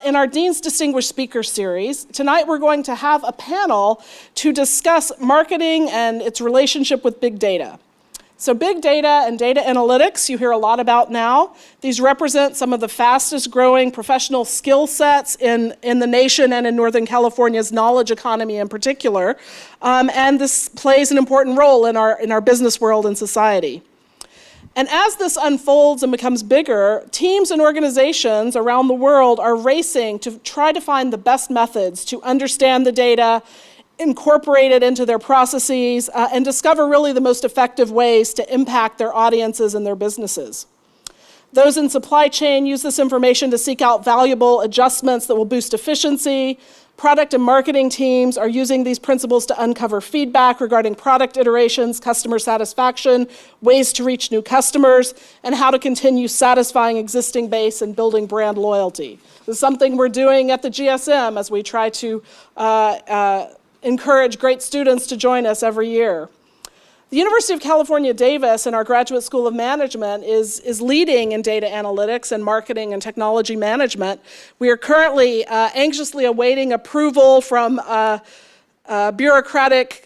In our Dean's Distinguished Speaker Series, tonight we're going to have a panel to discuss marketing and its relationship with big data. So big data and data analytics you hear a lot about now. These represent some of the fastest growing professional skill sets in the nation and in Northern California's knowledge economy in particular. And this plays an important role in our business world and society. And as this unfolds and becomes bigger, teams and organizations around the world are racing to try to find the best methods to understand the data, incorporate it into their processes, and discover really the most effective ways to impact their audiences and their businesses. Those in supply chain use this information to seek out valuable adjustments that will boost efficiency. Product and marketing teams are using these principles to uncover feedback regarding product iterations, customer satisfaction, ways to reach new customers, and how to continue satisfying existing base and building brand loyalty. This is something we're doing at the GSM as we try to encourage great students to join us every year. The University of California, Davis and our Graduate School of Management is leading in data analytics and marketing and technology management. We are currently anxiously awaiting approval from bureaucratic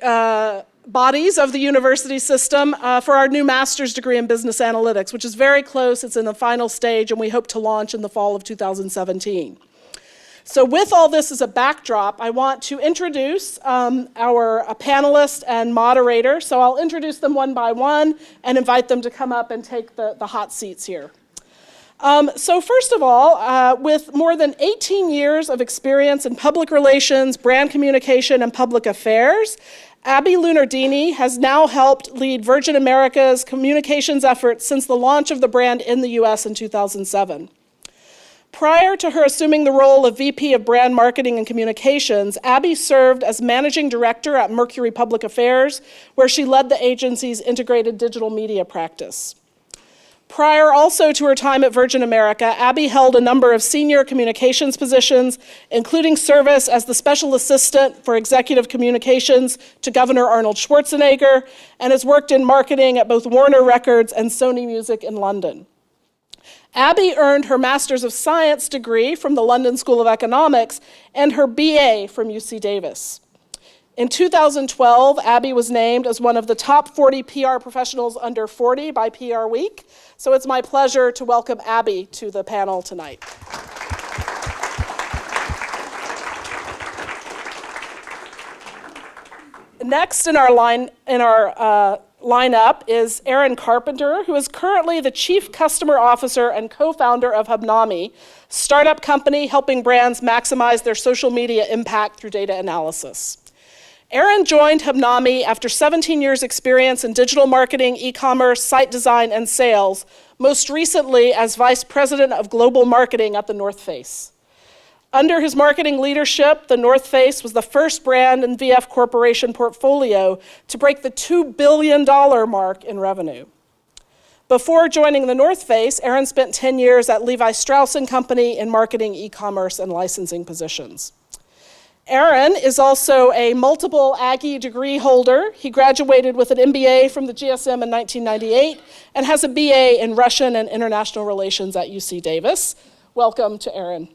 bodies of the university system for our new master's degree in business analytics, which is very close. It's in the final stage, and we hope to launch in the fall of 2017. So with all this as a backdrop, I want to introduce our panelists and moderator. So I'll introduce them one by one and invite them to come up and take the hot seats here. So first of all, with more than 18 years of experience in public relations, brand communication, and public affairs, Abby Lunardini has now helped lead Virgin America's communications efforts since the launch of the brand in the US in 2007. Prior to her assuming the role of VP of Brand Marketing and Communications, Abby served as Managing Director at Mercury Public Affairs, where she led the agency's integrated digital media practice. Prior also to her time at Virgin America, Abby held a number of senior communications positions, including service as the Special Assistant for Executive Communications to Governor Arnold Schwarzenegger, and has worked in marketing at both Warner Records and Sony Music in London. Abby earned her Master's of Science degree from the London School of Economics and her BA from UC Davis. In 2012, Abby was named as one of the top 40 PR professionals under 40 by PR Week. So it's my pleasure to welcome Abby to the panel tonight. Next in our lineup is Erin Carpenter, who is currently the Chief Customer Officer and co-founder of Hubnami, startup company helping brands maximize their social media impact through data analysis. Erin joined Hubnami after 17 years' experience in digital marketing, e-commerce, site design, and sales, most recently as Vice President of Global Marketing at The North Face. Under his marketing leadership, The North Face was the first brand in VF Corporation portfolio to break the $2 billion mark in revenue. Before joining The North Face, Erin spent 10 years at Levi Strauss & Company in marketing, e-commerce, and licensing positions. Erin is also a multiple Aggie degree holder. He graduated with an MBA from the GSM in 1998 and has a BA in Russian and International Relations at UC Davis. Welcome to Erin.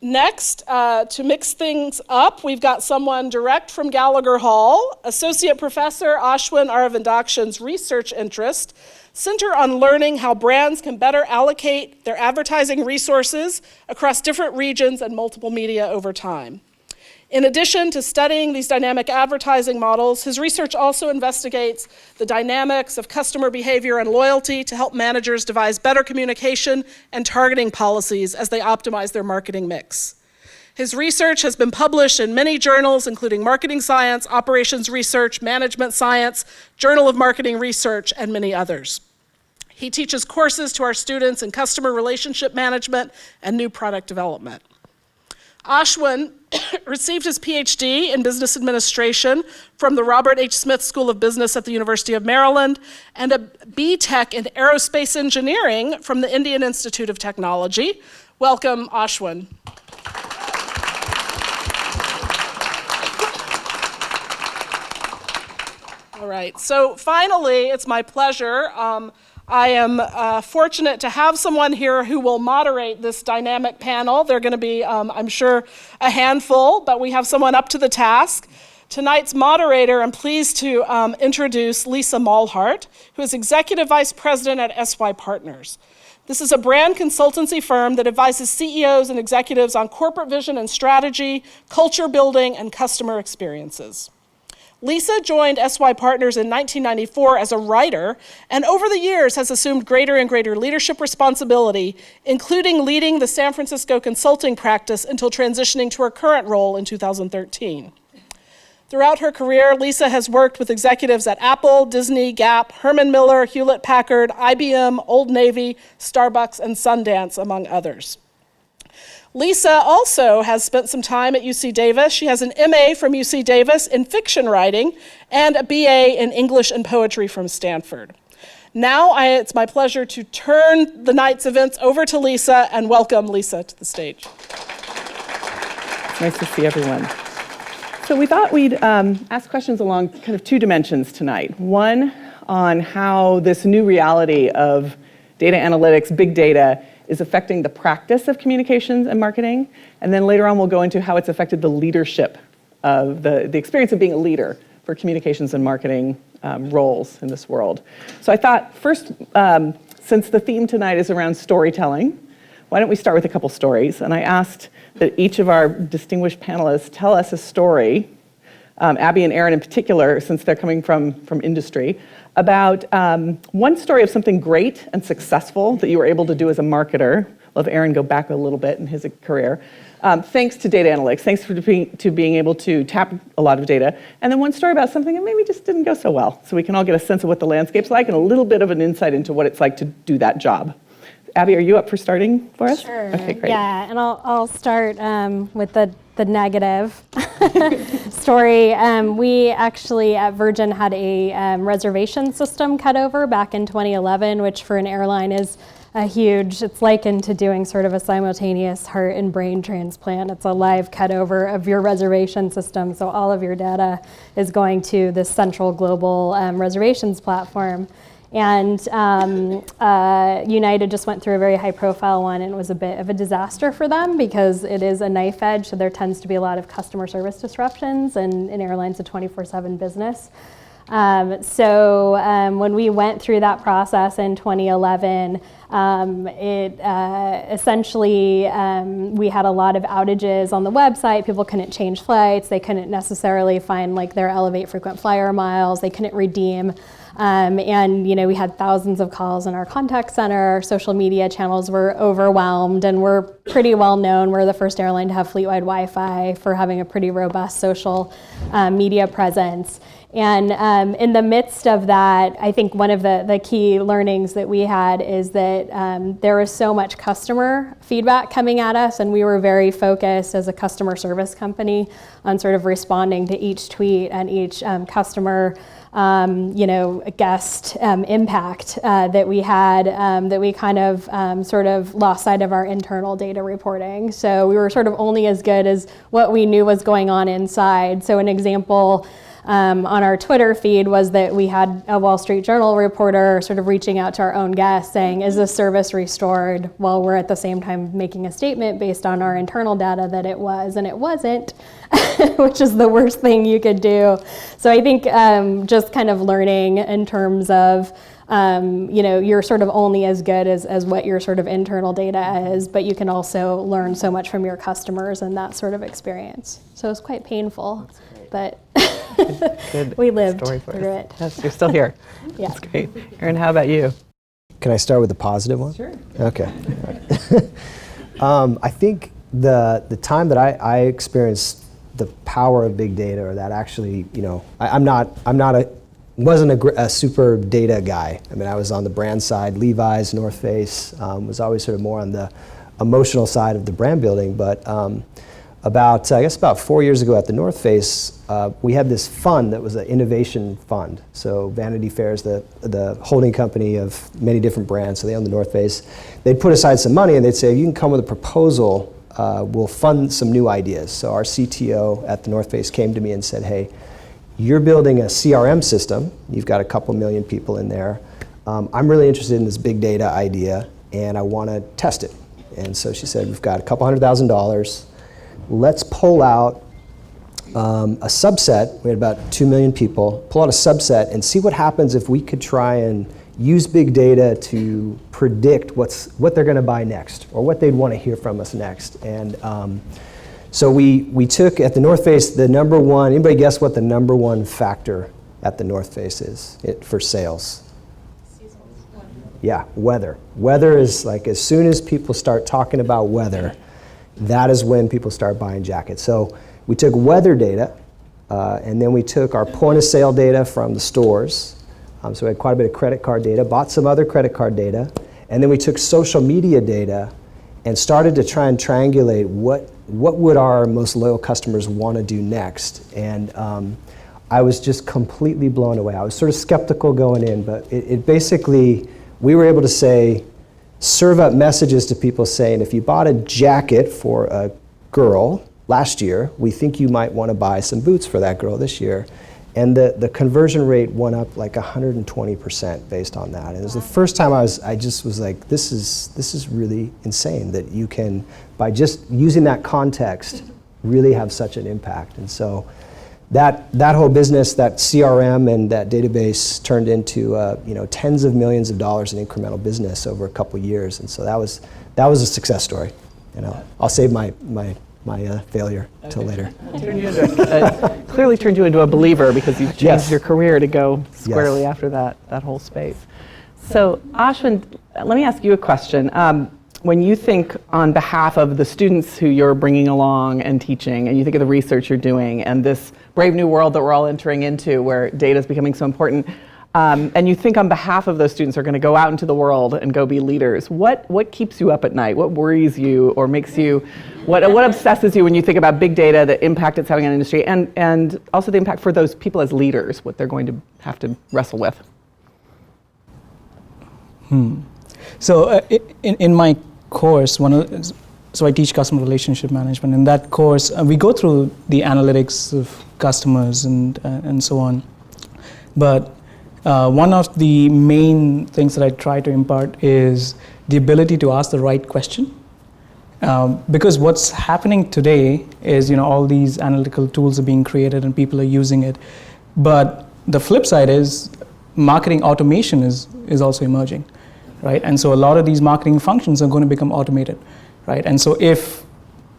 Next, to mix things up, we've got someone direct from Gallagher Hall. Associate Professor Ashwin Aravindakshan's research interest center on learning how brands can better allocate their advertising resources across different regions and multiple media over time. In addition to studying these dynamic advertising models, his research also investigates the dynamics of customer behavior and loyalty to help managers devise better communication and targeting policies as they optimize their marketing mix. His research has been published in many journals, including Marketing Science, Operations Research, Management Science, Journal of Marketing Research, and many others. He teaches courses to our students in customer relationship management and new product development. Ashwin received his PhD in business administration from the Robert H. Smith School of Business at the University of Maryland and a B.Tech in aerospace engineering from the Indian Institute of Technology. Welcome, Ashwin. All right, so finally, it's my pleasure. I am fortunate to have someone here who will moderate this dynamic panel. They're going to be, I'm sure, a handful, but we have someone up to the task. Tonight's moderator, I'm pleased to introduce Lisa Maulhardt, who is Executive Vice President at SYPartners. This is a brand consultancy firm that advises CEOs and executives on corporate vision and strategy, culture building, and customer experiences. Lisa joined SYPartners in 1994 as a writer, and over the years has assumed greater and greater leadership responsibility, including leading the San Francisco consulting practice until transitioning to her current role in 2013. Throughout her career, Lisa has worked with executives at Apple, Disney, Gap, Herman Miller, Hewlett-Packard, IBM, Old Navy, Starbucks, and Sundance, among others. Lisa also has spent some time at UC Davis. She has an MA from UC Davis in fiction writing and a BA in English and poetry from Stanford. Now it's my pleasure to turn the night's events over to Lisa and welcome Lisa to the stage. It's nice to see everyone. So we thought we'd ask questions along kind of two dimensions tonight. One on how this new reality of data analytics, big data, is affecting the practice of communications and marketing. And then later on, we'll go into how it's affected the leadership of the experience of being a leader for communications and marketing roles in this world. So I thought first, since the theme tonight is around storytelling, why don't we start with a couple stories? And I asked that each of our distinguished panelists tell us a story, Abby and Erin in particular, since they're coming from industry, about one story of something great and successful that you were able to do as a marketer. I'll have Erin go back a little bit in his career. Thanks to data analytics, thanks to being able to tap a lot of data. And then one story about something that maybe just didn't go so well. So we can all get a sense of what the landscape's like and a little bit of an insight into what it's like to do that job. Abby, are you up for starting for us? Sure. Okay, great. Yeah, and I'll start with the negative story. We actually at Virgin had a reservation system cut over back in 2011, which for an airline is a huge, it's likened to doing sort of a simultaneous heart and brain transplant. It's a live cutover of your reservation system, so all of your data is going to this central global reservations platform. And United just went through a very high-profile one, and it was a bit of a disaster for them because it is a knife edge, so there tends to be a lot of customer service disruptions, and in airlines, a 24/7 business. When we went through that process in 2011, essentially we had a lot of outages on the website. People couldn't change flights. They couldn't necessarily find like their Elevate frequent flyer miles. They couldn't redeem. And we had thousands of calls in our contact center. Our social media channels were overwhelmed, and we're pretty well known. We're the first airline to have fleet-wide Wi-Fi for having a pretty robust social media presence. And in the midst of that, I think one of the key learnings that we had is that there was so much customer feedback coming at us, and we were very focused as a customer service company on sort of responding to each tweet and each customer guest impact that we had, that we kind of sort of lost sight of our internal data reporting. So we were sort of only as good as what we knew was going on inside. So an example on our Twitter feed was that we had a Wall Street Journal reporter sort of reaching out to our own guests saying, is this service restored? While we're at the same time making a statement based on our internal data that it was, and it wasn't, which is the worst thing you could do. So I think just kind of learning in terms of you're sort of only as good as what your sort of internal data is, but you can also learn so much from your customers and that sort of experience. So it's quite painful, but Good we lived story through it. Yes, you're still here. Yeah. That's great. Erin, how about you? Can I start with the positive one? Sure. Okay. I think the time that I experienced the power of big data, or that actually, wasn't a super data guy. I mean, I was on the brand side, Levi's, North Face, was always sort of more on the emotional side of the brand building. But about 4 years ago at the North Face, we had this fund that was an innovation fund. So Vanity Fair is the holding company of many different brands, so they own the North Face. They'd put aside some money and they'd say, if you can come with a proposal, we'll fund some new ideas. So our CTO at the North Face came to me and said, hey, you're building a CRM system. You've got a couple million people in there. I'm really interested in this big data idea, and I want to test it. And so she said, we've got a couple $100,000. Let's pull out a subset. We had about 2 million people. Pull out a subset and see what happens if we could try and use big data to predict what they're going to buy next, or what they'd want to hear from us next. And so we took at the North Face the number one. Anybody guess what the number one factor at the North Face is for sales? Yeah, weather. Weather is like, as soon as people start talking about weather, that is when people start buying jackets. So we took weather data, and then we took our point of sale data from the stores. So we had quite a bit of credit card data, bought some other credit card data, and then we took social media data and started to try and triangulate what would our most loyal customers want to do next. And I was just completely blown away. I was sort of skeptical going in, but it basically, we were able to serve up messages to people saying, if you bought a jacket for a girl last year, we think you might want to buy some boots for that girl this year. And the conversion rate went up like 120% based on that. And it was the first time I just was like, this is really insane that you can, by just using that context, really have such an impact. And so that whole business, that CRM and that database turned into tens of millions of dollars in incremental business over a couple years. And so that was a success story. And I'll save my failure till later. Clearly turned you into a believer, because you've changed Yes. your career to go squarely Yes. after that whole space. So Ashwin, let me ask you a question. When you think on behalf of the students who you're bringing along and teaching, and you think of the research you're doing and this brave new world that we're all entering into where data is becoming so important, and you think on behalf of those students who are going to go out into the world and go be leaders, what keeps you up at night? What worries you or makes you, what obsesses you when you think about big data, the impact it's having on industry, and also the impact for those people as leaders, what they're going to have to wrestle with? So in my course, so I teach customer relationship management. In that course, we go through the analytics of customers and so on. But one of the main things that I try to impart is the ability to ask the right question. Because what's happening today is, all these analytical tools are being created and people are using it. But the flip side is marketing automation is also emerging, right? And so a lot of these marketing functions are going to become automated, right? And so if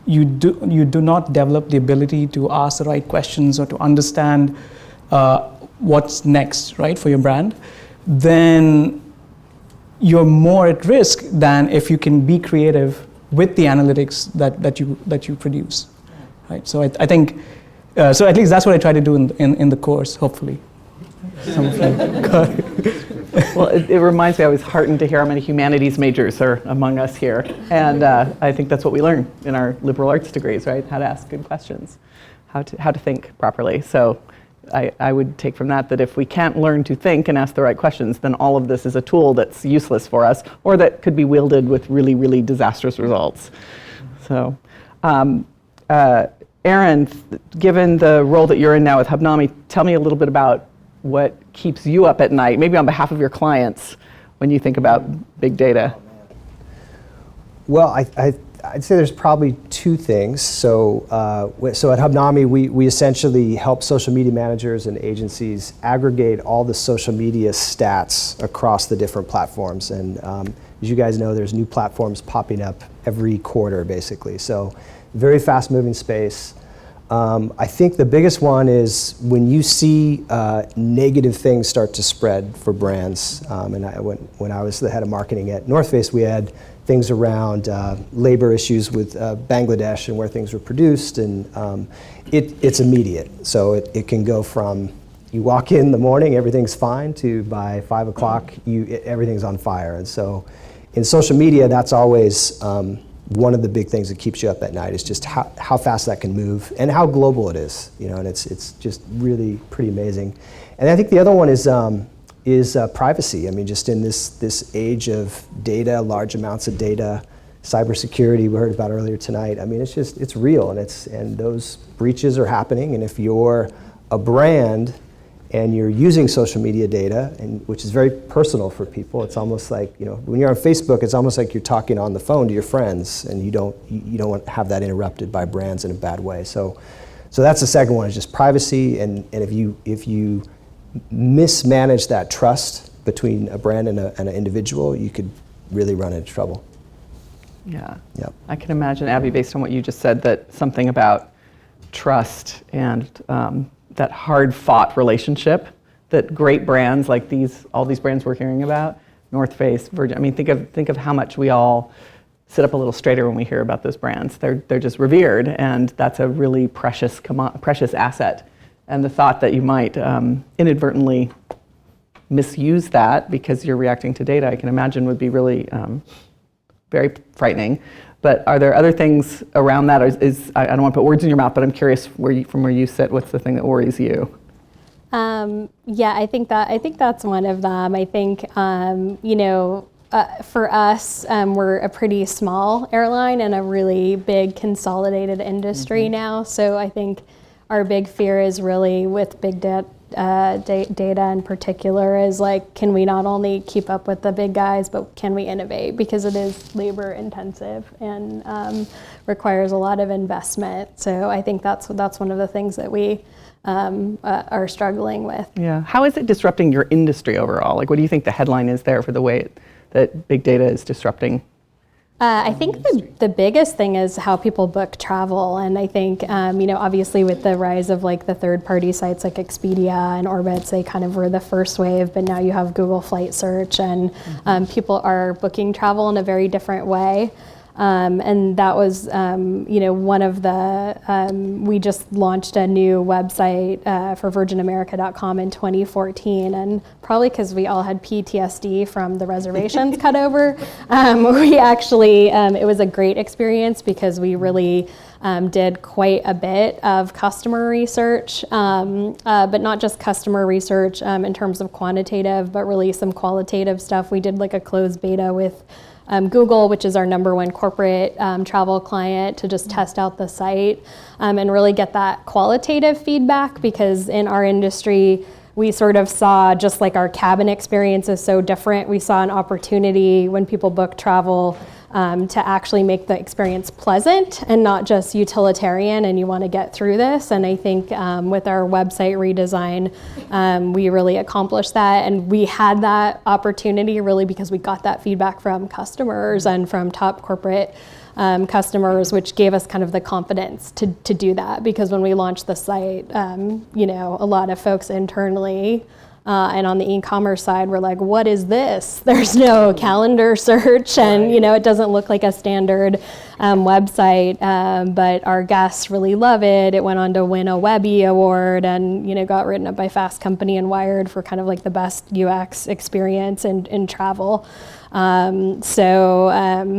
you do not develop the ability to ask the right questions or to understand what's next, right, for your brand, then you're more at risk than if you can be creative with the analytics that you produce, right? So I think, so at least that's what I try to do in the course, hopefully. Well, it reminds me, I was heartened to hear how many humanities majors are among us here. And I think that's what we learn in our liberal arts degrees, right? How to ask good questions, how to think properly. So I would take from that if we can't learn to think and ask the right questions, then all of this is a tool that's useless for us, or that could be wielded with really, really disastrous results. So, Erin, given the role that you're in now with Hubnami, tell me a little bit about what keeps you up at night, maybe on behalf of your clients, when you think about big data. Well, I'd say there's probably two things. So at Hubnami, we essentially help social media managers and agencies aggregate all the social media stats across the different platforms. And as you guys know, there's new platforms popping up every quarter, basically. So very fast-moving space. I think the biggest one is when you see negative things start to spread for brands. And when I was the head of marketing at North Face, we had things around labor issues with Bangladesh and where things were produced, and it's immediate. So it can go from you walk in the morning, everything's fine, to by 5 o'clock, everything's on fire. And so in social media, that's always one of the big things that keeps you up at night, is just how fast that can move and how global it is. And it's just really pretty amazing. And I think the other one is privacy. I mean, just in this age of data, large amounts of data, cybersecurity we heard about earlier tonight. I mean, it's real, and those breaches are happening. And if you're a brand and you're using social media data, which is very personal for people. It's almost like, when you're on Facebook, it's almost like you're talking on the phone to your friends, and you don't want to have that interrupted by brands in a bad way. So that's the second one, is just privacy, and if you mismanage that trust between a brand and an individual, you could really run into trouble. Yeah. Yep. I can imagine, Abby, based on what you just said, that something about trust and that hard-fought relationship that great brands like all these brands we're hearing about, North Face, Virgin. I mean, think of how much we all sit up a little straighter when we hear about those brands. They're just revered, and that's a really precious asset. And the thought that you might inadvertently misuse that because you're reacting to data, I can imagine would be really very frightening. But are there other things around that? I don't want to put words in your mouth, but I'm curious from where you sit, what's the thing that worries you? Yeah, I think that's one of them. I think for us, we're a pretty small airline in a really big consolidated industry now. So I think our big fear is really with big data in particular is like, can we not only keep up with the big guys, but can we innovate? Because it is labor intensive and requires a lot of investment. So I think that's one of the things that we are struggling with. Yeah. How is it disrupting your industry overall? Like, what do you think the headline is there for the way that big data is disrupting? I think the biggest thing is how people book travel, and I think obviously with the rise of like the third-party sites like Expedia and Orbitz, they kind of were the first wave, but now you have Google Flight Search, and people are booking travel in a very different way. And that was, one of the, we just launched a new website for virginamerica.com in 2014, and probably because we all had PTSD from the reservations cut over, we actually, it was a great experience because we really did quite a bit of customer research, but not just customer research in terms of quantitative, but really some qualitative stuff. We did like a closed beta with Google, which is our #1 corporate travel client, to just test out the site and really get that qualitative feedback, because in our industry, we sort of saw, just like our cabin experience is so different, we saw an opportunity when people book travel to actually make the experience pleasant and not just utilitarian and you want to get through this. And I think with our website redesign, we really accomplished that. And we had that opportunity really because we got that feedback from customers and from top corporate customers, which gave us kind of the confidence to do that. Because when we launched the site, a lot of folks internally and on the e-commerce side, we're like, what is this? There's no calendar search, and it doesn't look like a standard website, but our guests really love it. It went on to win a Webby Award and got written up by Fast Company and Wired for kind of like the best UX experience in travel. So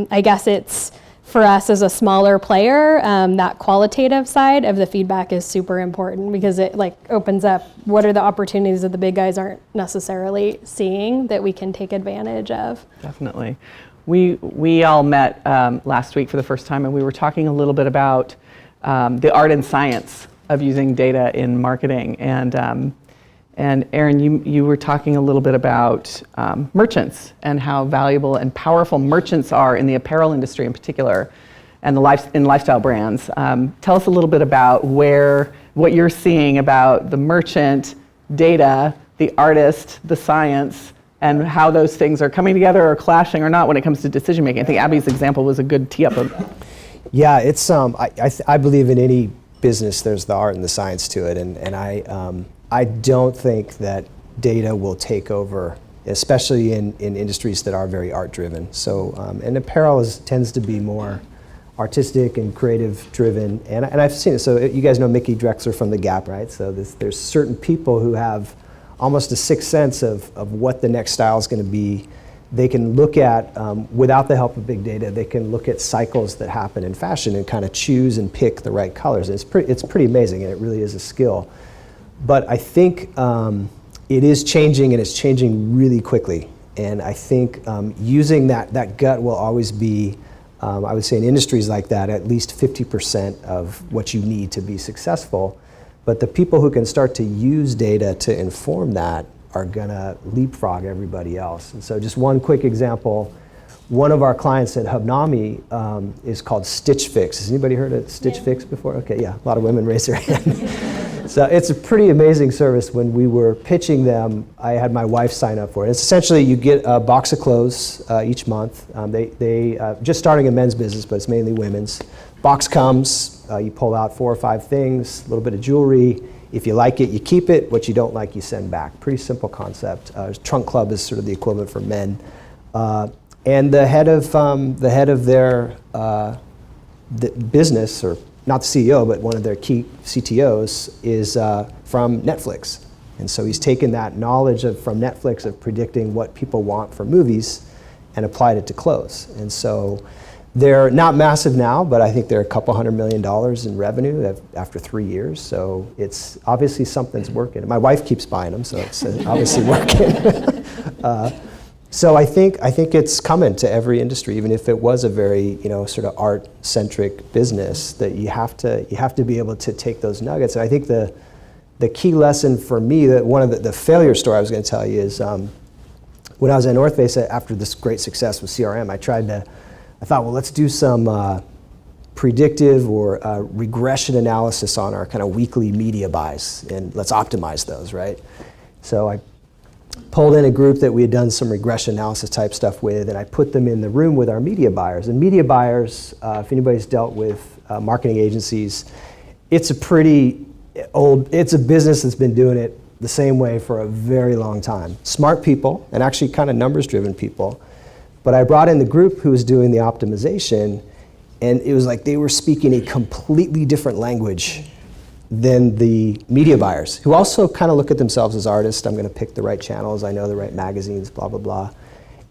I guess it's, for us as a smaller player, that qualitative side of the feedback is super important because it opens up what are the opportunities that the big guys aren't necessarily seeing that we can take advantage of. Definitely. We all met last week for the first time, and we were talking a little bit about the art and science of using data in marketing. And Erin, you were talking a little bit about merchants and how valuable and powerful merchants are in the apparel industry in particular, and in lifestyle brands. Tell us a little bit about what you're seeing about the merchant, data, the artist, the science, and how those things are coming together or clashing or not when it comes to decision making. I think Abby's example was a good tee up of that. Yeah, it's I believe in any business there's the art and the science to it, and I don't think that data will take over, especially in industries that are very art-driven. So, and apparel tends to be more artistic and creative-driven, and I've seen it. So you guys know Mickey Drexler from The Gap, right? So there's certain people who have almost a sixth sense of what the next style is going to be. They can look at, without the help of big data, they can look at cycles that happen in fashion and kind of choose and pick the right colors. It's pretty amazing, and it really is a skill. But I think it is changing, and it's changing really quickly. And I think using that gut will always be, I would say in industries like that, at least 50% of what you need to be successful. But the people who can start to use data to inform that are gonna leapfrog everybody else. And so just one quick example, one of our clients at Hubnami is called Stitch Fix. Has anybody heard of Stitch Fix before? Okay, yeah, a lot of women raise their hand. So it's a pretty amazing service. When we were pitching them, I had my wife sign up for it. It's essentially you get a box of clothes each month. They just starting a men's business, but it's mainly women's. Box comes, you pull out 4 or 5 things, a little bit of jewelry. If you like it, you keep it. What you don't like, you send back. Pretty simple concept. Trunk Club is sort of the equivalent for men. And the head of their the business, or not the CEO, but one of their key CTOs, is from Netflix. And so he's taken that knowledge from Netflix of predicting what people want for movies and applied it to clothes. And so they're not massive now, but I think they're $200 million in revenue after 3 years. So it's obviously something's working. My wife keeps buying them, so it's obviously working. So I think it's coming to every industry, even if it was a very sort of art-centric business. That you have to be able to take those nuggets. And I think the key lesson for me, that one of the failure story I was going to tell you is when I was at North Face after this great success with CRM, I thought, well, let's do some predictive or regression analysis on our kind of weekly media buys, and let's optimize those, right? So I pulled in a group that we had done some regression analysis type stuff with, and I put them in the room with our media buyers. And media buyers, if anybody's dealt with marketing agencies, it's a business that's been doing it the same way for a very long time. Smart people, and actually kind of numbers-driven people. But I brought in the group who was doing the optimization, and it was like they were speaking a completely different language than the media buyers, who also kind of look at themselves as artists. I'm going to pick the right channels, I know the right magazines, blah, blah, blah.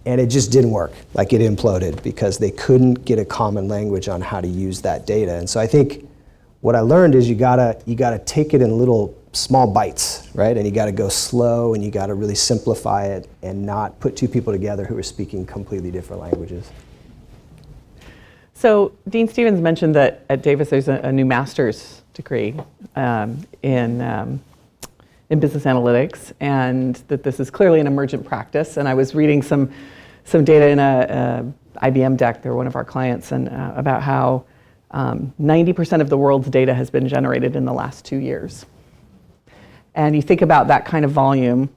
And it just didn't work. Like, it imploded because they couldn't get a common language on how to use that data. And so I think what I learned is you gotta take it in little small bites, right? And you gotta go slow, and you gotta really simplify it and not put two people together who are speaking completely different languages. So Dean Stevens mentioned that at Davis there's a new master's degree in business analytics, and that this is clearly an emergent practice. And I was reading some data in a IBM deck, they're one of our clients, and about how 90% of the world's data has been generated in the last 2 years. And you think about that kind of volume,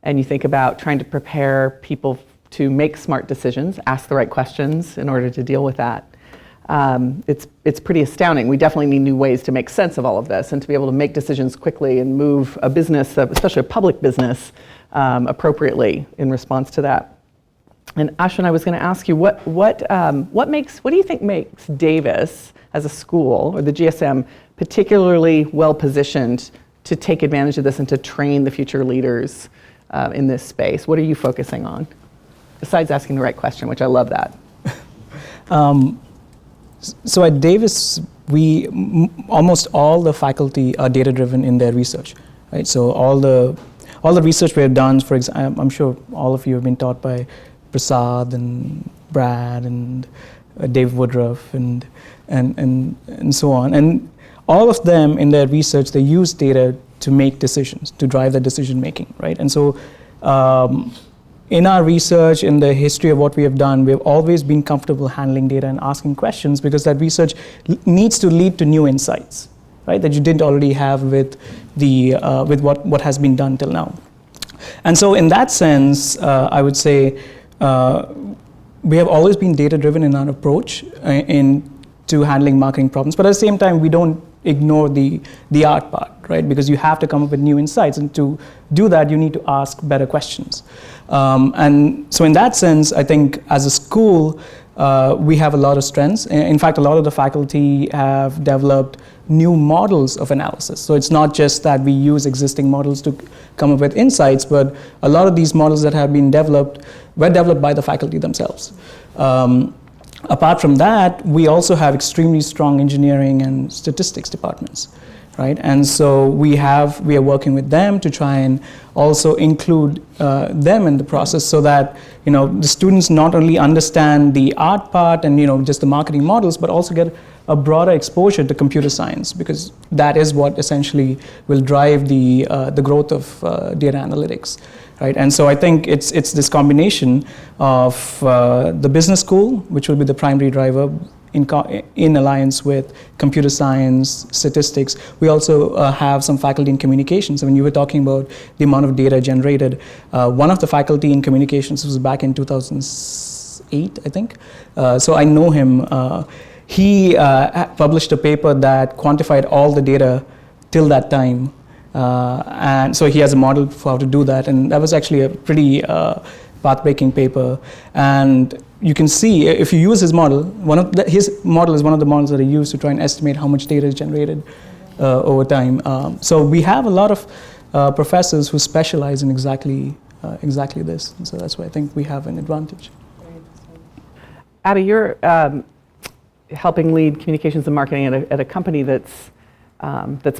and you think about trying to prepare people to make smart decisions, ask the right questions in order to deal with that. It's pretty astounding. We definitely need new ways to make sense of all of this and to be able to make decisions quickly and move a business, especially a public business, appropriately in response to that. And Ashwin, I was going to ask you, what do you think makes Davis as a school, or the GSM, particularly well positioned to take advantage of this and to train the future leaders in this space? What are you focusing on, besides asking the right question, which I love that? So at Davis, almost all the faculty are data-driven in their research, right? So all the research we have done, for example, I'm sure all of you have been taught by Prasad and Brad and Dave Woodruff and so on. And all of them in their research, they use data to make decisions, to drive the decision making, right? And so in our research, in the history of what we have done, we've always been comfortable handling data and asking questions, because that research needs to lead to new insights, right? That you didn't already have with what has been done till now. And so in that sense, I would say we have always been data-driven in our approach to handling marketing problems, but at the same time, we don't ignore the art part, right? Because you have to come up with new insights, and to do that, you need to ask better questions. And so in that sense, I think as a school, we have a lot of strengths. In fact, a lot of the faculty have developed new models of analysis. So it's not just that we use existing models to come up with insights, but a lot of these models that have been developed were developed by the faculty themselves. Apart from that, we also have extremely strong engineering and statistics departments, right? And so we are working with them to try and also include them in the process, so that the students not only understand the art part and just the marketing models, but also get a broader exposure to computer science, because that is what essentially will drive the growth of data analytics, right? And so I think it's this combination of the business school, which will be the primary driver in alliance with computer science, statistics. We also have some faculty in communications. I mean, you were talking about the amount of data generated. One of the faculty in communications was back in 2008, I think. So I know him. He published a paper that quantified all the data till that time. And so he has a model for how to do that. And that was actually a pretty path-breaking paper. And you can see, if you use his model, his model is one of the models that are used to try and estimate how much data is generated over time. So we have a lot of professors who specialize in exactly this. And so that's why I think we have an advantage. Abby, you're helping lead communications and marketing at a company that's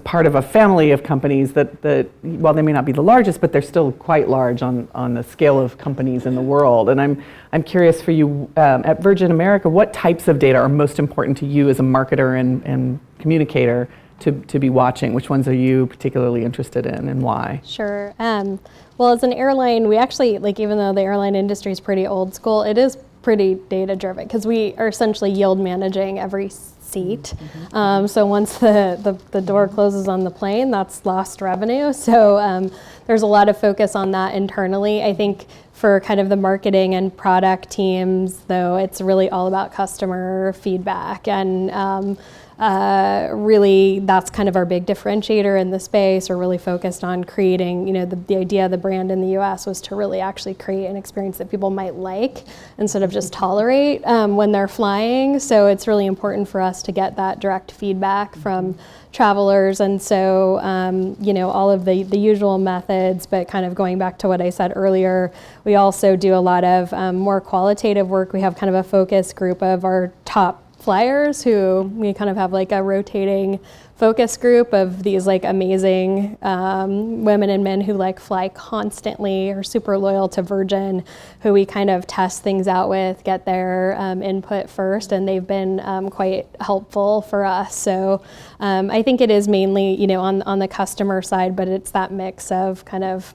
part of a family of companies that well, they may not be the largest, but they're still quite large on the scale of companies in the world. And I'm curious for you, at Virgin America, what types of data are most important to you as a marketer and communicator to be watching? Which ones are you particularly interested in, and why? Sure. Well, as an airline, we actually, even though the airline industry is pretty old school, it is pretty data driven, because we are essentially yield managing every seat. So once the door closes on the plane, that's lost revenue. So there's a lot of focus on that internally. I think for kind of the marketing and product teams, though, it's really all about customer feedback, and really that's kind of our big differentiator in the space. We're really focused on creating, the idea of the brand in the US was to really actually create an experience that people might like instead of just tolerate when they're flying. So it's really important for us to get that direct feedback from travelers. And so, all of the usual methods, but kind of going back to what I said earlier, we also do a lot of more qualitative work. We have kind of a focus group of our top flyers who we kind of have a rotating focus group of these amazing women and men who fly constantly, are super loyal to Virgin, who we kind of test things out with, get their input first, and they've been quite helpful for us. So I think it is mainly on the customer side, but it's that mix of kind of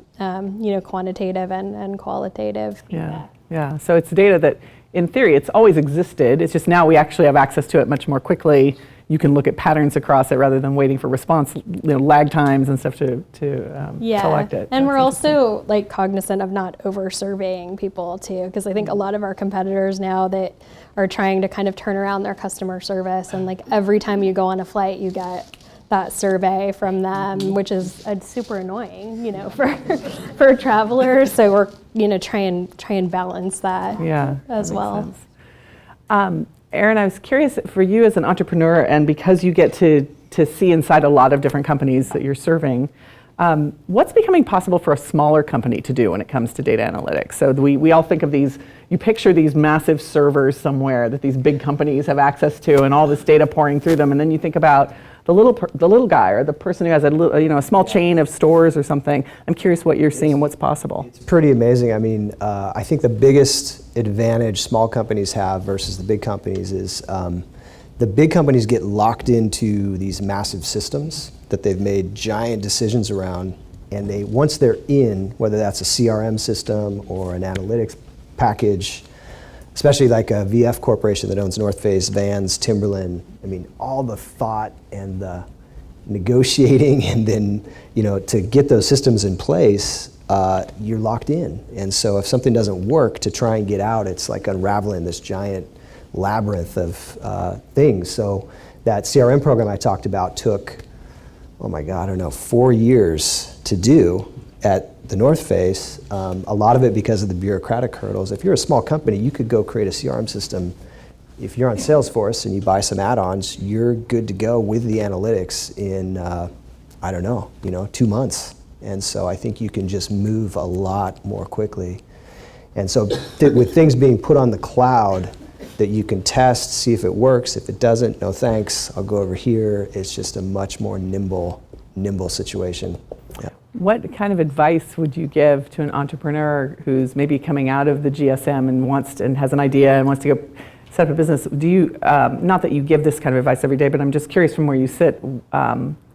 quantitative and qualitative. Yeah. So it's data that, in theory, it's always existed. It's just now we actually have access to it much more quickly. You can look at patterns across it rather than waiting for response, lag times and stuff to collect it. And we're also cognizant of not over-surveying people too, because I think a lot of our competitors now that are trying to kind of turn around their customer service, and every time you go on a flight, you get that survey from them, which is super annoying, for travelers. So we're try and balance that as well. Erin, I was curious for you as an entrepreneur, and because you get to see inside a lot of different companies that you're serving, what's becoming possible for a smaller company to do when it comes to data analytics? So we all think of these, you picture these massive servers somewhere that these big companies have access to and all this data pouring through them, and then you think about the little guy or the person who has a small chain of stores or something. I'm curious what you're seeing and what's possible. It's pretty amazing. I mean, I think the biggest advantage small companies have versus the big companies is the big companies get locked into these massive systems that they've made giant decisions around, and once they're in, whether that's a CRM system or an analytics package, especially like a VF Corporation that owns North Face, Vans, Timberland. I mean, all the thought and the negotiating, and then to get those systems in place, you're locked in. And so if something doesn't work, to try and get out, it's like unraveling this giant labyrinth of things. So that CRM program I talked about took, 4 years to do at the North Face. A lot of it because of the bureaucratic hurdles. If you're a small company, you could go create a CRM system. If you're on Salesforce and you buy some add-ons, you're good to go with the analytics in, 2 months. And so I think you can just move a lot more quickly. And so with things being put on the cloud that you can test, see if it works. If it doesn't, no thanks, I'll go over here. It's just a much more nimble situation. Yeah. What kind of advice would you give to an entrepreneur who's maybe coming out of the GSM and and has an idea and wants to go set up a business, do you, not that you give this kind of advice every day, but I'm just curious from where you sit,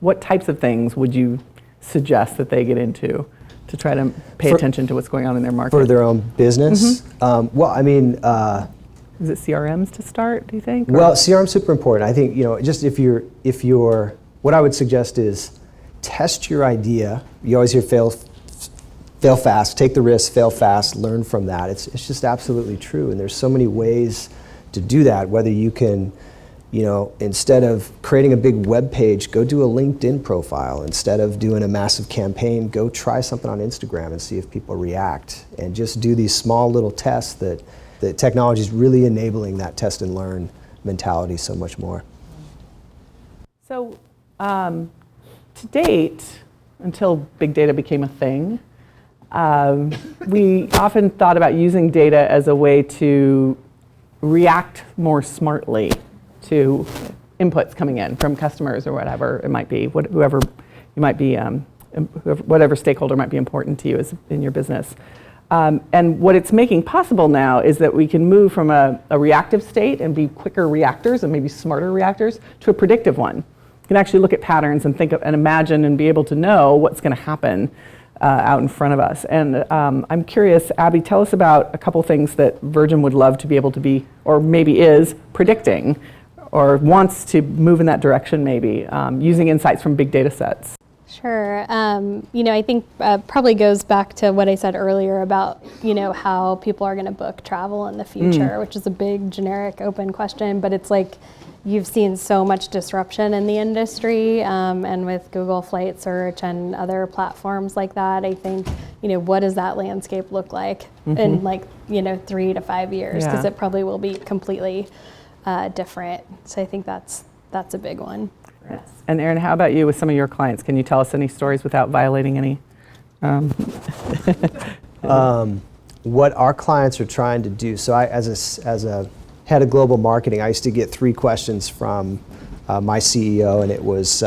what types of things would you suggest that they get into to try to pay attention to what's going on in their market? For their own business? Well, I mean, is it CRMs to start, do you think? well, CRM's super important. I think, just if you're, what I would suggest is test your idea. You always hear fail fast, take the risk, fail fast, learn from that. It's just absolutely true. And there's so many ways to do that, whether you can, instead of creating a big web page, go do a LinkedIn profile. Instead of doing a massive campaign, go try something on Instagram and see if people react. And just do these small little tests that technology is really enabling that test and learn mentality so much more. So, to date, until big data became a thing, we often thought about using data as a way to react more smartly to inputs coming in from customers or whatever it might be, whoever you might be, whatever stakeholder might be important to you in your business. And what it's making possible now is that we can move from a reactive state and be quicker reactors and maybe smarter reactors to a predictive one. You can actually look at patterns and think of, and imagine and be able to know what's going to happen out in front of us. And I'm curious, Abby, tell us about a couple things that Virgin would love to be able to be, or maybe is, predicting, or wants to move in that direction maybe, using insights from big data sets. Sure. I think probably goes back to what I said earlier about, how people are going to book travel in the future, which is a big generic open question, but it's like you've seen so much disruption in the industry, and with Google Flight Search and other platforms like that, I think, what does that landscape look like in 3 to 5 years? Because it probably will be completely different. So I think that's a big one. Yes. And Erin, how about you with some of your clients? Can you tell us any stories without violating any? What our clients are trying to do, so I, as a head of global marketing, I used to get 3 questions from my CEO, and it was,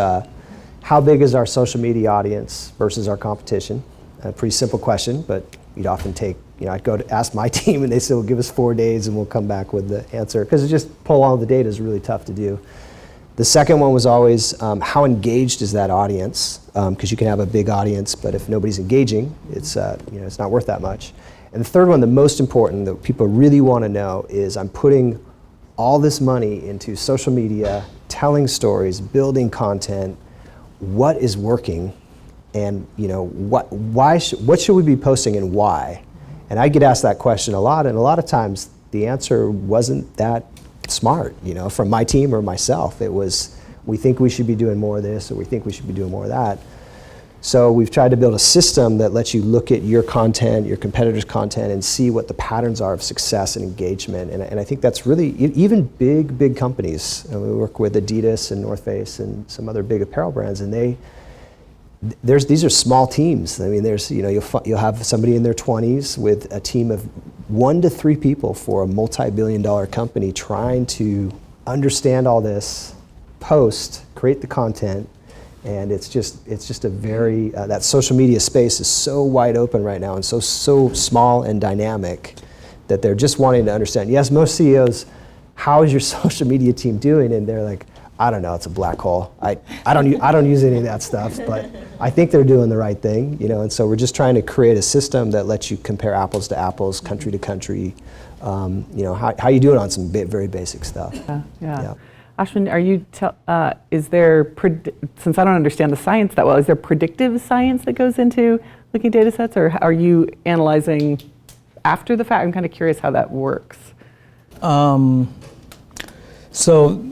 how big is our social media audience versus our competition? A pretty simple question, but you'd often take, I'd go to ask my team, and they said, well, give us 4 days, and we'll come back with the answer, because it just pull all the data is really tough to do. The second one was always, how engaged is that audience? Because you can have a big audience, but if nobody's engaging, it's not worth that much. And the third one, the most important, that people really want to know is, I'm putting all this money into social media, telling stories, building content. What is working, and what should we be posting and why? And I get asked that question a lot, and a lot of times the answer wasn't that smart, from my team or myself. It was, we think we should be doing more of this, or we think we should be doing more of that. So we've tried to build a system that lets you look at your content, your competitors' content, and see what the patterns are of success and engagement. And I think that's really, even big companies, and we work with Adidas and North Face and some other big apparel brands, and these are small teams. I mean, you'll have somebody in their 20s with a team of 1 to 3 people for a multi-billion-dollar company trying to understand all this, post, create the content, and it's just a very that social media space is so wide open right now and so small and dynamic that they're just wanting to understand. Yes, most CEOs, how is your social media team doing? And they're like, I don't know, it's a black hole. I don't use any of that stuff, but I think they're doing the right thing, And so we're just trying to create a system that lets you compare apples to apples, country to country. How you doing on some very basic stuff. Yeah. Ashwin, are you? Is there? Since I don't understand the science that well, is there predictive science that goes into looking at data sets, or are you analyzing after the fact? I'm kind of curious how that works. So,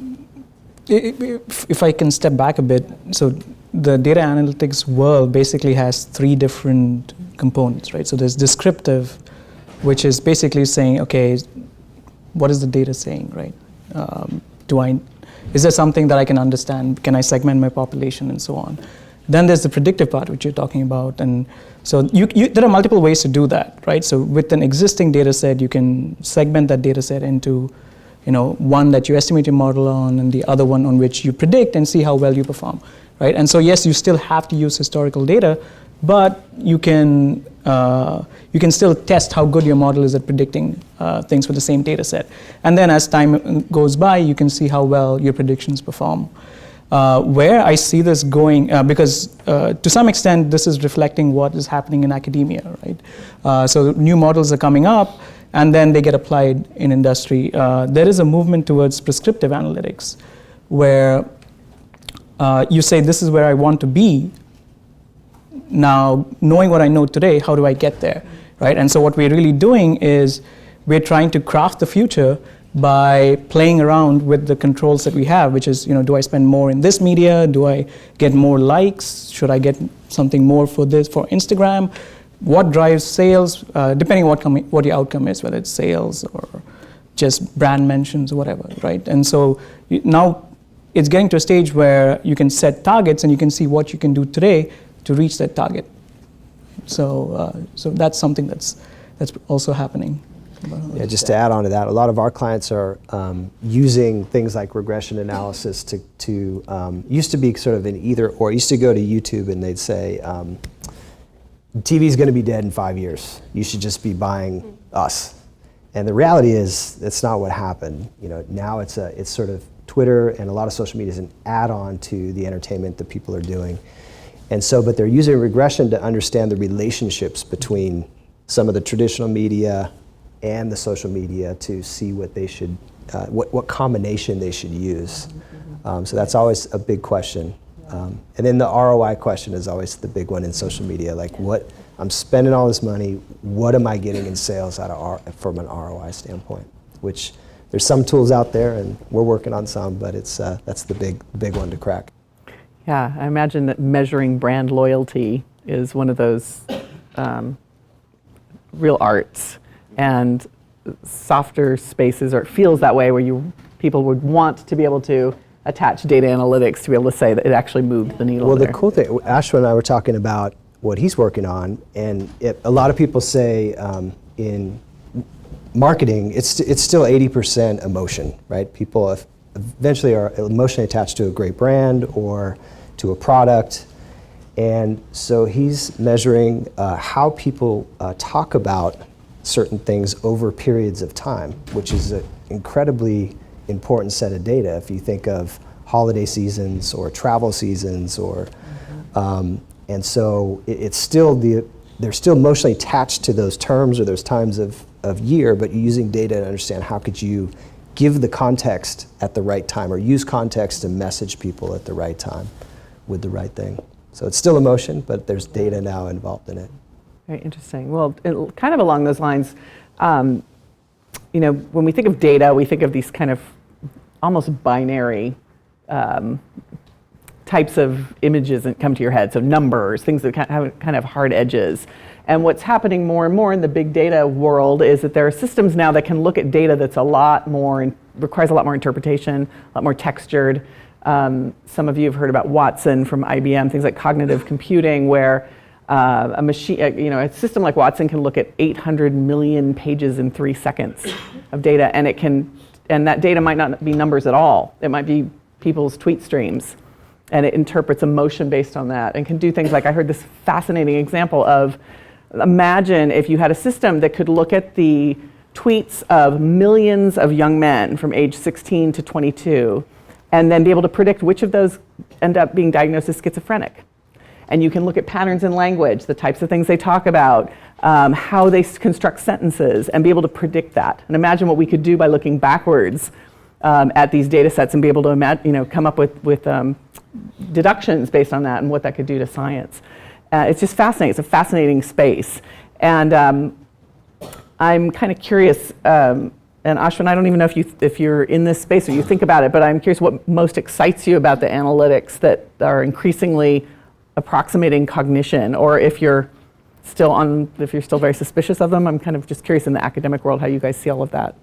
if I can step back a bit, so the data analytics world basically has 3 different components, right? So there's descriptive, which is basically saying, okay, what is the data saying, right? Is there something that I can understand? Can I segment my population and so on? Then there's the predictive part, which you're talking about, and so there are multiple ways to do that, right? So with an existing data set, you can segment that data set into one that you estimate your model on, and the other one on which you predict and see how well you perform, right? And so yes, you still have to use historical data, but you can you can still test how good your model is at predicting things with the same data set. And then as time goes by, you can see how well your predictions perform. Where I see this going, because to some extent this is reflecting what is happening in academia, right? So new models are coming up, and then they get applied in industry. There is a movement towards prescriptive analytics, where you say, this is where I want to be. Now, knowing what I know today, how do I get there, right? And so what we're really doing is we're trying to craft the future by playing around with the controls that we have, which is, do I spend more in this media? Do I get more likes? Should I get something more for Instagram? What drives sales? Depending on what your outcome is, whether it's sales or just brand mentions or whatever, right? And so now it's getting to a stage where you can set targets and you can see what you can do today to reach that target. So that's something that's also happening. Yeah, just to add on to that, a lot of our clients are using things like regression analysis to used to be sort of an either or. Used to go to YouTube and they'd say, TV's going to be dead in 5 years. You should just be buying us. And the reality is that's not what happened. Now it's sort of Twitter and a lot of social media is an add-on to the entertainment that people are doing. And so, but they're using regression to understand the relationships between some of the traditional media and the social media to see what they should, what combination they should use. So that's always a big question. And then the ROI question is always the big one in social media. Like, I'm spending all this money, what am I getting in sales from an ROI standpoint? Which there's some tools out there, and we're working on some, but that's the big one to crack. Yeah, I imagine that measuring brand loyalty is one of those real arts, and softer spaces, or it feels that way, where people would want to be able to attach data analytics to be able to say that it actually moved the needle. Well, there. the cool thing, Ashwin and I were talking about what he's working on, and a lot of people say in marketing, it's still 80% emotion, right? People eventually are emotionally attached to a great brand or to a product. And so he's measuring how people talk about certain things over periods of time, which is an incredibly important set of data. If you think of holiday seasons or travel seasons, or and so it's still they're still emotionally attached to those terms or those times of year, but you're using data to understand how could you give the context at the right time, or use context to message people at the right time with the right thing. So it's still emotion, but there's data now involved in it. Very interesting. Well, kind of along those lines, when we think of data, we think of these kind of almost binary types of images that come to your head. So numbers, things that kind of hard edges. And what's happening more and more in the big data world is that there are systems now that can look at data that's requires a lot more interpretation, a lot more textured. Some of you have heard about Watson from IBM, things like cognitive computing, where a system like Watson can look at 800 million pages in 3 seconds of data, and that data might not be numbers at all. It might be people's tweet streams, and it interprets emotion based on that, and can do things like, I heard this fascinating example of, imagine if you had a system that could look at the tweets of millions of young men from age 16 to 22, and then be able to predict which of those end up being diagnosed as schizophrenic. And you can look at patterns in language, the types of things they talk about, how they construct sentences, and be able to predict that. And imagine what we could do by looking backwards at these data sets and be able to come up with deductions based on that and what that could do to science. It's just fascinating. It's a fascinating space. And I'm kind of curious, and Ashwin, I don't even know if you're in this space or you think about it, but I'm curious what most excites you about the analytics that are increasingly approximating cognition, or if you're still very suspicious of them. I'm kind of just curious in the academic world how you guys see all of that.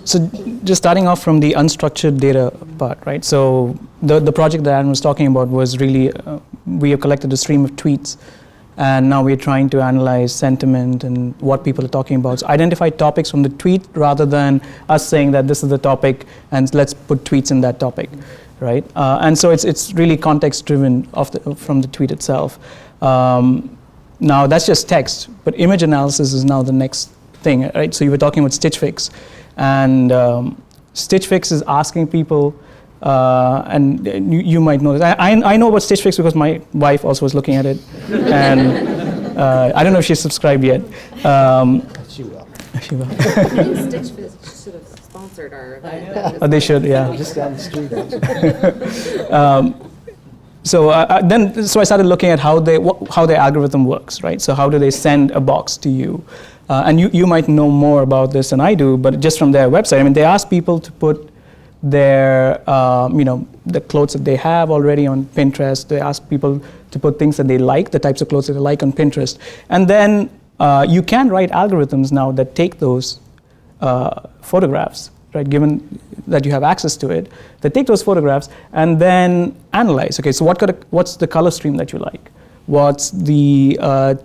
So just starting off from the unstructured data part, right? So the project that Aaron was talking about was really, we have collected a stream of tweets, and now we're trying to analyze sentiment and what people are talking about. So identify topics from the tweet rather than us saying that this is the topic and let's put tweets in that topic, right? And so it's really context driven from the tweet itself. Now that's just text, but image analysis is now the next thing, right? So you were talking about Stitch Fix, and Stitch Fix is asking people, and you might know this. I know about Stitch Fix because my wife also was looking at it, and I don't know if she's subscribed yet. She will. She will. Stitch Fix should have sponsored our event. Oh, they should, yeah. Just down the street, actually. So I started looking at how their algorithm works, right? So how do they send a box to you? And you might know more about this than I do, but just from their website, I mean, they ask people to put their, the clothes that they have already on Pinterest. They ask people to put things that they like, the types of clothes that they like on Pinterest. And then you can write algorithms now that take those photographs, right, given that you have access to it, that take those photographs and then analyze. Okay, so what's the color stream that you like? What's the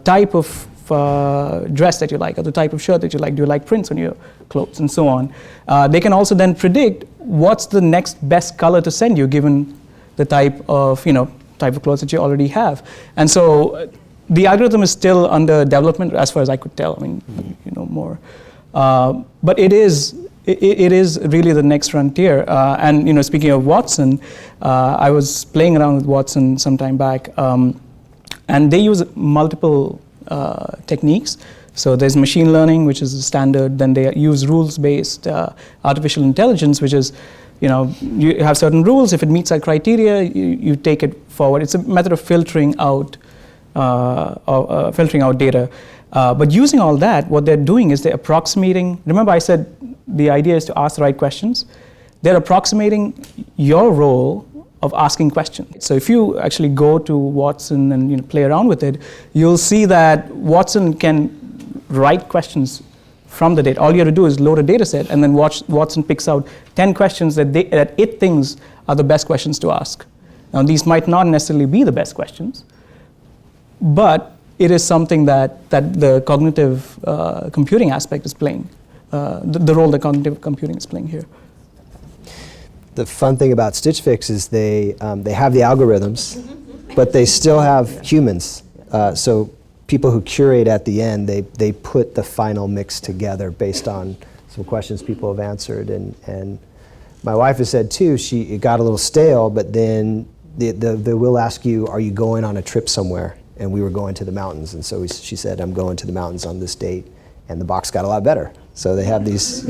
type of dress that you like, or the type of shirt that you like? Do you like prints on your clothes, and so on? They can also then predict what's the next best color to send you, given the type of clothes that you already have. And so the algorithm is still under development, as far as I could tell. I mean, you know more, but it is really the next frontier. And speaking of Watson, I was playing around with Watson some time back, and they use multiple techniques. So there's machine learning, which is the standard. Then they use rules-based artificial intelligence, which is, you have certain rules. If it meets that criteria, you take it forward. It's a method of filtering out data. But using all that, what they're doing is they're approximating. Remember, I said the idea is to ask the right questions. They're approximating your role of asking questions. So if you actually go to Watson and play around with it, you'll see that Watson can write questions from the data. All you have to do is load a data set, and then Watson picks out 10 questions that it thinks are the best questions to ask. Now, these might not necessarily be the best questions, but it is something that the cognitive computing aspect is playing, the role that cognitive computing is playing here. The fun thing about Stitch Fix is they have the algorithms, but they still have humans. So people who curate at the end, they put the final mix together based on some questions people have answered. And my wife has said too, it got a little stale, but then they will ask you, are you going on a trip somewhere? And we were going to the mountains, and so she said, I'm going to the mountains on this date, and the box got a lot better. So they have these,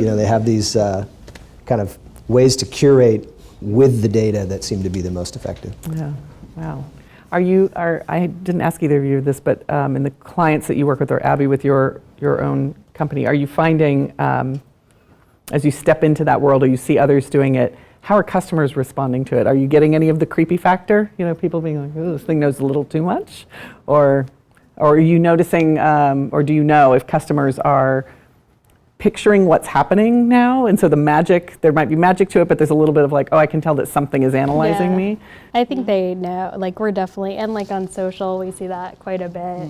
kind of ways to curate with the data that seem to be the most effective. Yeah, wow. I didn't ask either of you this, but in the clients that you work with, or Abby, with your own company, are you finding, as you step into that world or you see others doing it, how are customers responding to it? Are you getting any of the creepy factor? People being like, oh, this thing knows a little too much? Or are you noticing, or do you know if customers are picturing what's happening now? And so there might be magic to it, but there's a little bit of like, oh, I can tell that something is analyzing me. I think they know, we're definitely, and on social, we see that quite a bit,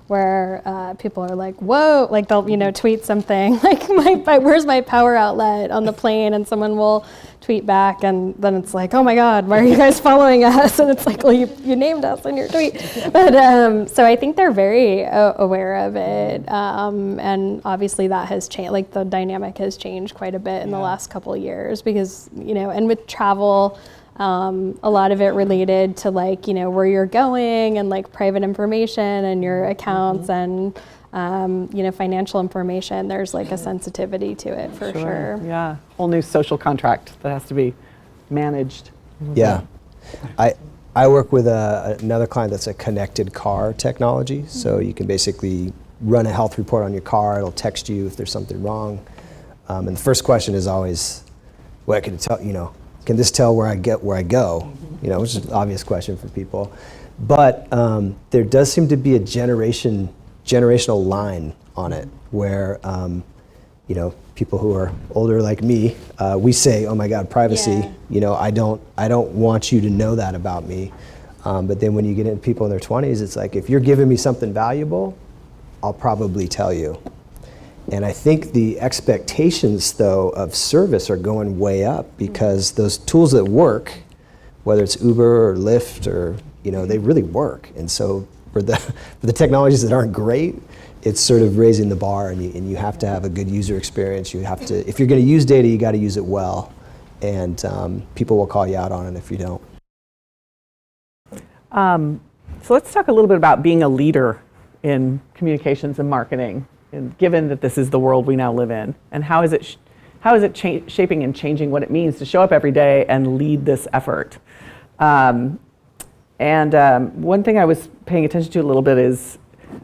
where people are like, whoa, they'll, tweet something, where's my power outlet on the plane? And someone will tweet back, and then it's like, oh my God, why are you guys following us? And it's like, well, you named us in your tweet. But so I think they're very aware of it. And obviously that has changed, the dynamic has changed quite a bit in the last couple of years, because, and with travel, a lot of it related to where you're going, and private information and your accounts and financial information. There's a sensitivity to it for sure. Yeah, whole new social contract that has to be managed. Yeah, I work with another client that's a connected car technology. So you can basically run a health report on your car. It'll text you if there's something wrong. And the first question is always, what can it tell? Can this tell where I go? Which is an obvious question for people. But there does seem to be a generational line on it, where people who are older like me, we say, oh my God, privacy. Yeah. I don't want you to know that about me. But then when you get into people in their 20s, it's like, if you're giving me something valuable, I'll probably tell you. And I think the expectations, though, of service are going way up, because those tools that work, whether it's Uber or Lyft or, they really work. And so for the technologies that aren't great, it's sort of raising the bar, and you have to have a good user experience. You have to, if you're going to use data, you got to use it well, and people will call you out on it if you don't. So let's talk a little bit about being a leader in communications and marketing, and given that this is the world we now live in, and how is it shaping and changing what it means to show up every day and lead this effort. One thing I was paying attention to a little bit is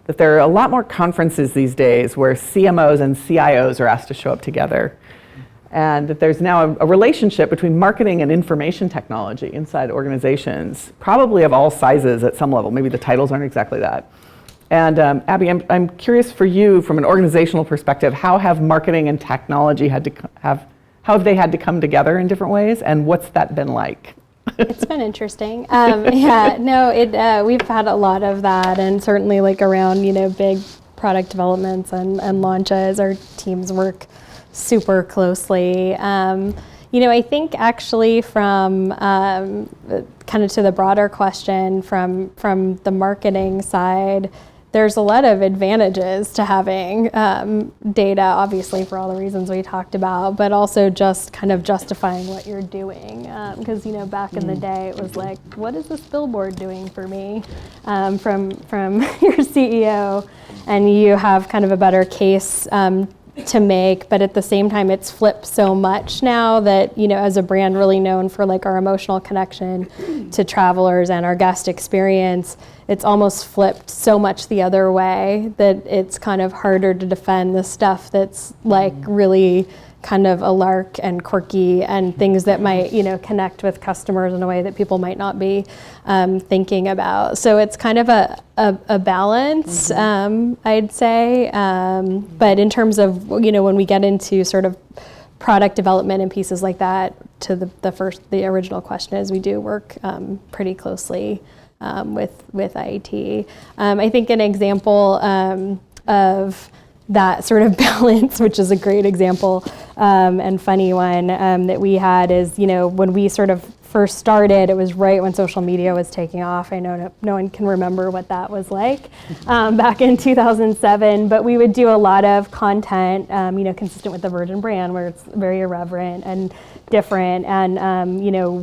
that there are a lot more conferences these days where CMOs and CIOs are asked to show up together, and that there's now a relationship between marketing and information technology inside organizations, probably of all sizes at some level. Maybe the titles aren't exactly that. And Abby, I'm curious for you, from an organizational perspective, how have marketing and technology how have they had to come together in different ways, and what's that been like? It's been interesting. We've had a lot of that, and certainly like around, big product developments and launches, our teams work super closely. I think actually from kind of to the broader question from the marketing side, there's a lot of advantages to having data, obviously for all the reasons we talked about, but also just kind of justifying what you're doing. Because back in the day, it was like, what is this billboard doing for me from your CEO? And you have kind of a better case to make, but at the same time, it's flipped so much now that, as a brand really known for like our emotional connection to travelers and our guest experience, it's almost flipped so much the other way that it's kind of harder to defend the stuff that's like really kind of a lark and quirky and things that might, connect with customers in a way that people might not be thinking about. So it's kind of a balance, I'd say. But in terms of, when we get into sort of product development and pieces like that, to the original question is we do work pretty closely with IET. I think an example of that sort of balance, which is a great example and funny one that we had is, when we sort of first started, it was right when social media was taking off. I know no one can remember what that was like back in 2007, but we would do a lot of content, consistent with the Virgin brand, where it's very irreverent and different. And,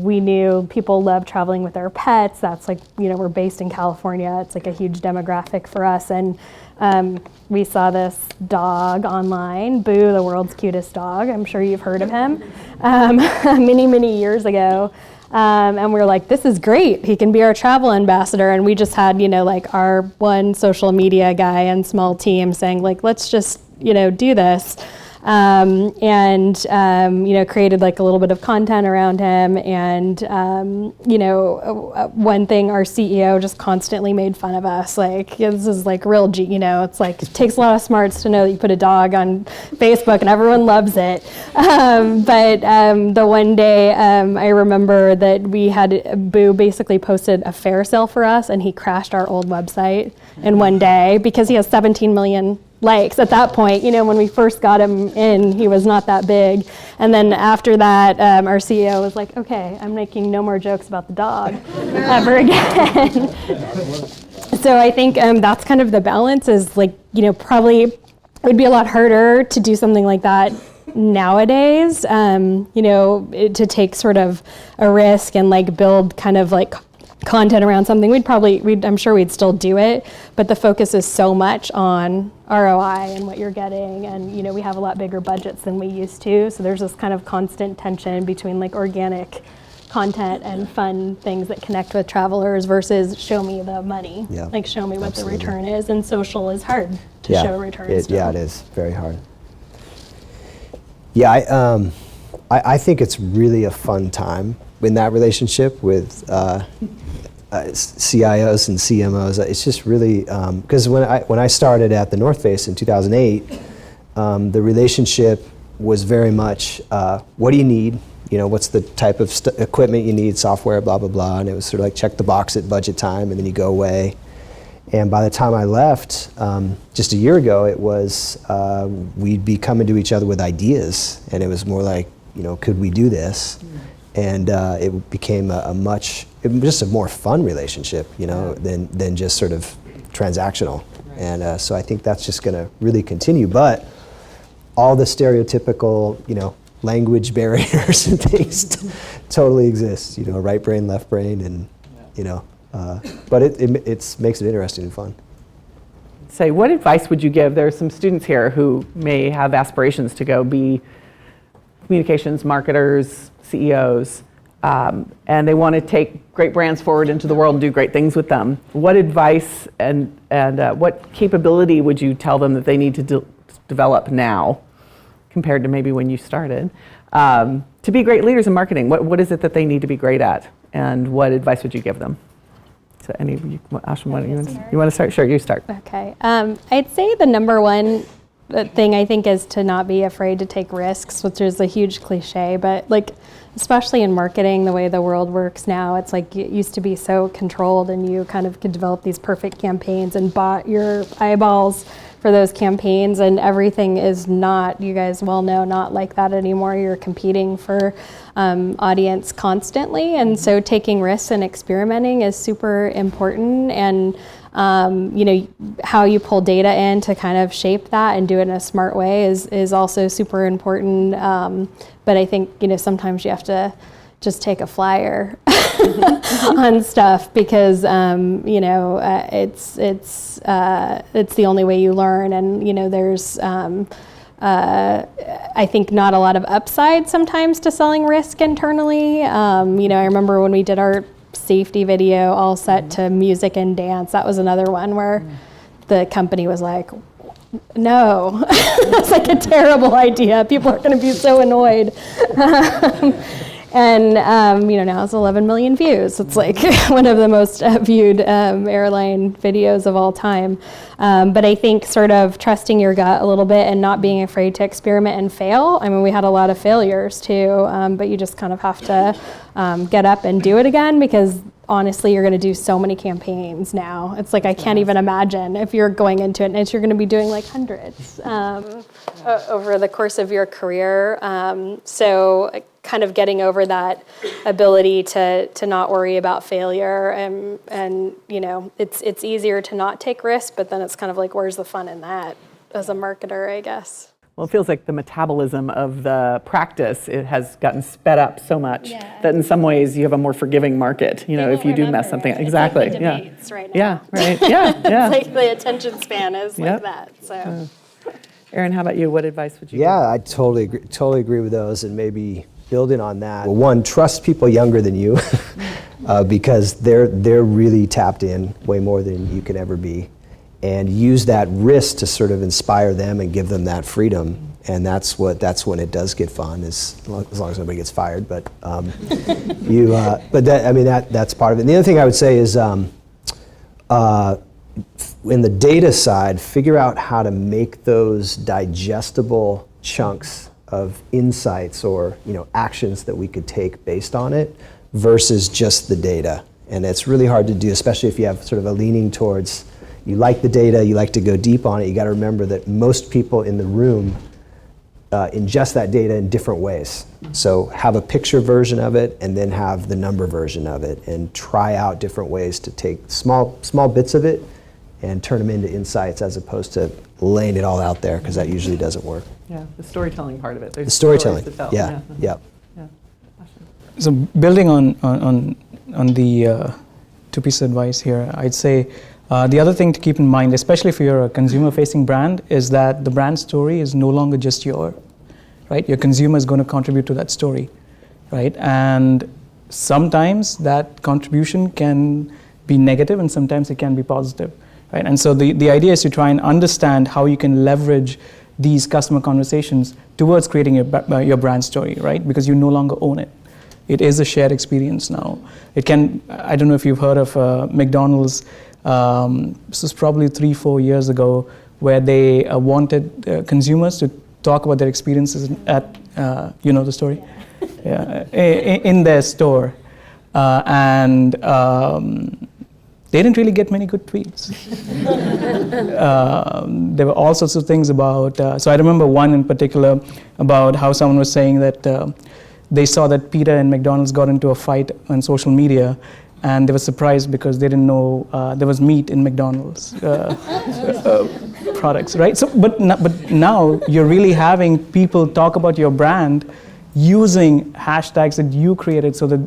we knew people love traveling with their pets. That's like, we're based in California. It's like a huge demographic for us. And we saw this dog online, Boo, the world's cutest dog. I'm sure you've heard of him, many, many years ago. And we were like, this is great. He can be our travel ambassador. And we just had, like our one social media guy and small team saying like, let's just, do this. Created like a little bit of content around him. And, one thing our CEO just constantly made fun of us, like, this is like real it's like, it takes a lot of smarts to know that you put a dog on Facebook and everyone loves it. But the one day I remember that we had Boo basically posted a fare sale for us, and he crashed our old website in one day because he has 17 million likes. At that point, when we first got him in, he was not that big. And then after that, our CEO was like, okay, I'm making no more jokes about the dog ever again. So I think that's kind of the balance is like, probably it would be a lot harder to do something like that nowadays, to take sort of a risk and like build kind of like content around something. I'm sure we'd still do it, but the focus is so much on ROI and what you're getting, and we have a lot bigger budgets than we used to, so there's this kind of constant tension between like organic content and fun things that connect with travelers versus show me the money, like show me what the return is, and social is hard to show returns. It is very hard. I think it's really a fun time in that relationship with CIOs and CMOs. It's just really, because when I started at the North Face in 2008, the relationship was very much, what do you need? What's the type of equipment you need, software, blah, blah, blah. And it was sort of like check the box at budget time, and then you go away. And by the time I left, just a year ago, it was, we'd be coming to each other with ideas, and it was more like, could we do this? And it became just a more fun relationship, than just sort of transactional. And so I think that's just going to really continue. But all the stereotypical, language barriers and things totally exist. Right brain, left brain, and but it makes it interesting and fun. Say, what advice would you give? There are some students here who may have aspirations to go be communications marketers, CEOs, and they want to take great brands forward into the world and do great things with them. What advice and what capability would you tell them that they need to develop now, compared to maybe when you started, to be great leaders in marketing? What is it that they need to be great at, and what advice would you give them? So Ashwin, you want to start? Sure, you start. Okay. I'd say the number one thing I think is to not be afraid to take risks, which is a huge cliche, but especially in marketing, the way the world works now, it's it used to be so controlled, and you kind of could develop these perfect campaigns and bought your eyeballs for those campaigns, and everything is not, you guys well know, not like that anymore. You're competing for audience constantly, and so taking risks and experimenting is super important, and how you pull data in to kind of shape that and do it in a smart way is also super important. But I think, sometimes you have to just take a flyer on stuff, because it's the only way you learn, and there's I think not a lot of upside sometimes to selling risk internally. I remember when we did our safety video all set to music and dance, that was another one where the company was like, no, that's a terrible idea. People are going to be so annoyed. And now it's 11 million views. It's one of the most viewed airline videos of all time. But I think sort of trusting your gut a little bit and not being afraid to experiment and fail. I mean, we had a lot of failures too, but you just kind of have to get up and do it again, because honestly, you're going to do so many campaigns now. It's I can't even imagine if you're going into it, and you're going to be doing hundreds over the course of your career. So kind of getting over that ability to not worry about failure, and it's easier to not take risks, but then it's kind of where's the fun in that as a marketer, I guess. Well, it feels like the metabolism of the practice, it has gotten sped up so much that in some ways you have a more forgiving market, if you do mess something up. Exactly. It's the debates right now. Yeah, right. Yeah. It's the attention span is that. So. Erin, how about you? What advice would you give? Yeah, I totally agree with those, and maybe building on that. Well, one, trust people younger than you because they're really tapped in way more than you can ever be, and use that risk to sort of inspire them and give them that freedom. And that's when it does get fun, as long as nobody gets fired. But that's part of it. And the other thing I would say is, in the data side, figure out how to make those digestible chunks of insights or actions that we could take based on it, versus just the data. And it's really hard to do, especially if you have sort of a leaning towards, you like the data, you like to go deep on it. You got to remember that most people in the room ingest that data in different ways. So have a picture version of it, and then have the number version of it, and try out different ways to take small bits of it and turn them into insights, as opposed to laying it all out there, because that usually doesn't work. Yeah, the storytelling part of it. There's The storytelling, stories to tell. yeah. So building on the two-piece advice here, I'd say the other thing to keep in mind, especially if you're a consumer-facing brand, is that the brand story is no longer just your, right? Your consumer is going to contribute to that story, right? And sometimes that contribution can be negative, and sometimes it can be positive, right? And so the idea is to try and understand how you can leverage these customer conversations towards creating your brand story, right? Because you no longer own it. It is a shared experience now. It can, I don't know if you've heard of McDonald's. This was probably 3-4 years ago, where they wanted consumers to talk about their experiences at, the story? Yeah, in their store. And they didn't really get many good tweets. There were all sorts of things about, so I remember one in particular about how someone was saying that they saw that Peter and McDonald's got into a fight on social media, and they were surprised because they didn't know there was meat in McDonald's products, right? So, but now you're really having people talk about your brand using hashtags that you created so that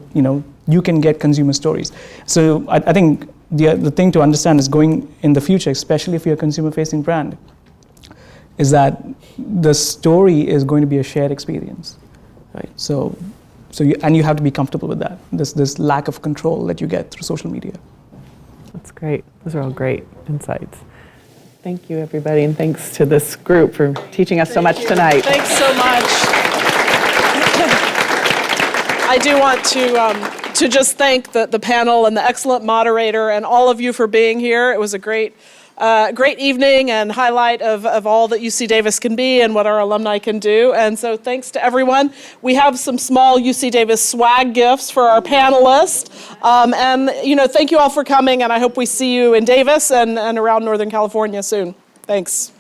you can get consumer stories. So I think the thing to understand is going in the future, especially if you're a consumer-facing brand, is that the story is going to be a shared experience, right? So you have to be comfortable with that. This lack of control that you get through social media. That's great. Those are all great insights. Thank you, everybody, and thanks to this group for teaching us so much tonight. Thanks so much. I do want to just thank the panel and the excellent moderator and all of you for being here. It was a great evening and highlight of all that UC Davis can be and what our alumni can do. And so thanks to everyone. We have some small UC Davis swag gifts for our panelists. And thank you all for coming, and I hope we see you in Davis and around Northern California soon. Thanks.